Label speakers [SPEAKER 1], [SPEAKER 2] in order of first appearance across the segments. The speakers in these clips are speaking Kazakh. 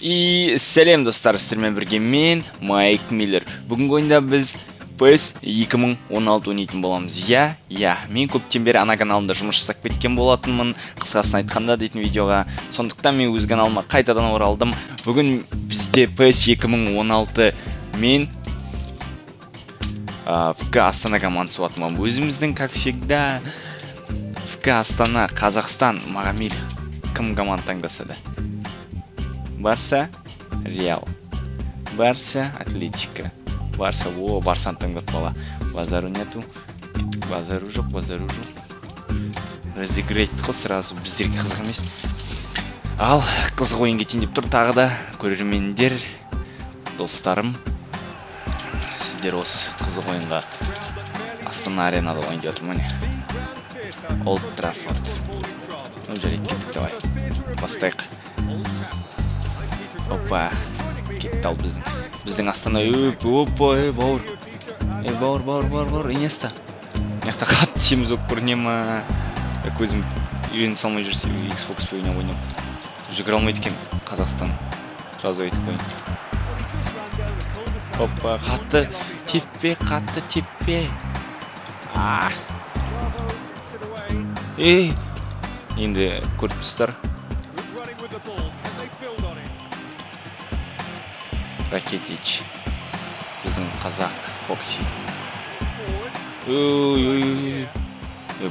[SPEAKER 1] И сәлем достар, сіздермен бірге мен Майк Миллер. Бүгінгі ойында біз PES 2016 ойнайтын боламыз. Мен көптен бері ана каналымда жұмыс жасап кеткен болатынмын, қысқасын айтқанда дейтін видеоға. Сондықтан мен өз каналыма қайтадан оралдым. Бүгін бізде PES 2016 мен ФК Астана командасы болатынмын. Өзіміздің, как всегда, ФК Астана, Қазақстан, Мағамир. Кім команда таңдаса да? Барса, Реал. Барса, Атлетика. Барса, Барсан таңдап бала. Базару нету. Базару жоқ. Разыграть қой сразу, біздерге қызық емес. Ал қызық ойын кетейін деп тұр тағы да көрермендер, достарым. Сіздер осы қызық ойынға Астана аренада ойын деп отырмын. Олд Траффорд. Жарайды, кеттік, давай. Бастайық. Опа, кетті ал біздің Астана. Бауыр, Инеста. Мияқта қатты семіз өк көріне ма? Көзім үйрені салмай жүрсе, Xbox ойына ойнап. Жүгір алмайды екен Қазақстан. Жазу айтып қойын. Опа, қатты теппе. Енді көріп тұстар. Ракетич. Біздің қазақ Фокси.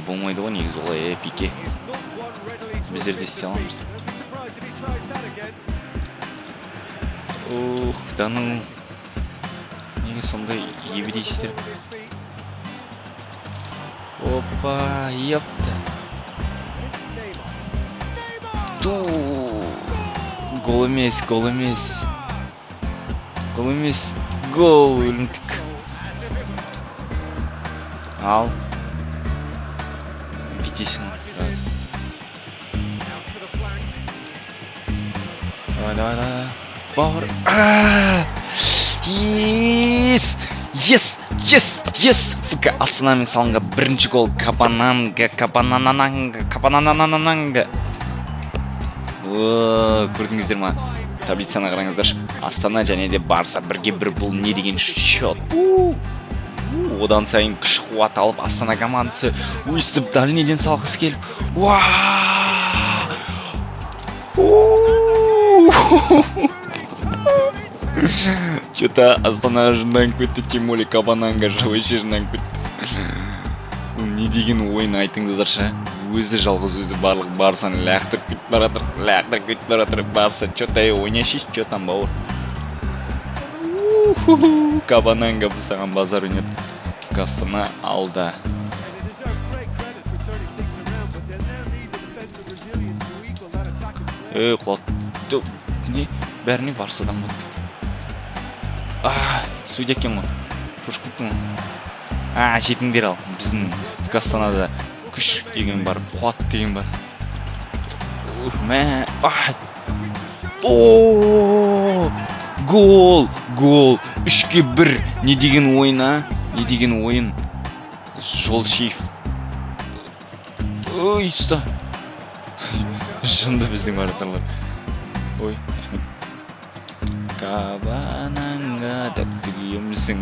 [SPEAKER 1] Болмайды ғой негіз олай, пике. Біздер де істей аламыз. Дану. Неге сондай ебедейсіздер? Опа, епті. Гол емес. Гол өлімтік. Ал. Битесің. Давай. Бауыр. Yes. ФК Астанамен салынға бірінші гол. Капананга. Көрдіңіздер ма? Таблицаны қараңыздар. Астана және де Барса бірге бір, бұл не деген счет. Одан сайын күш қуат алып Астана командасы өйстіп дальнейден салғысы келіп. Что-то Астана жындан көтті, тем более Капананга вообще жындан көтті. Не деген ойын айтыңыздаршы. Өзі жалғыз өзі барлық Барсаны лақтырып кетіп баратыр. Барса, что-то ойнашиш, что там бауыр. Капананга бұсаған базар өнет. Астана алда. Құлатты. Не? Бәріне Барсадан бұлды. Сөйде екен ғой. Пұшқыттың ғой. Жетіңдер ал. Біздің Астанада күш деген бар, қуат деген бар. Гол! 3-1. Не деген ойын, Не деген ойын? Жолшиев. Ұста. Жынды біздің баратарлар. Кабананга тәттігі емізің.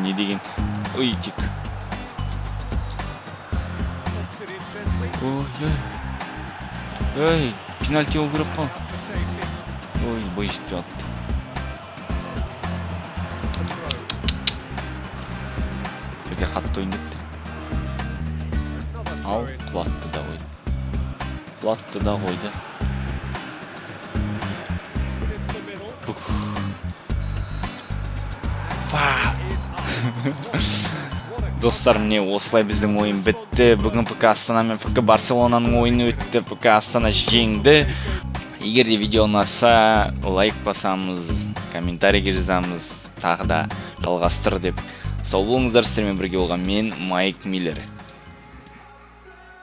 [SPEAKER 1] Не деген? Тек. Пенальти ол көріп қал. Бой жетпей атты. Бірге қатты ойын кетті. Ал, құлатты да қойды. Достар, міне осылай біздің ойын бітті. Бүгін ФК Астана мен ФК Барселонаның ойыны өтті. ФК Астана жеңді. Егер де видео ұнаса, лайк басамыз, комментарийге жазамыз, тағы да жалғастыр деп. Сау болыңыздар, сіздермен бірге болған мен Майк Миллер.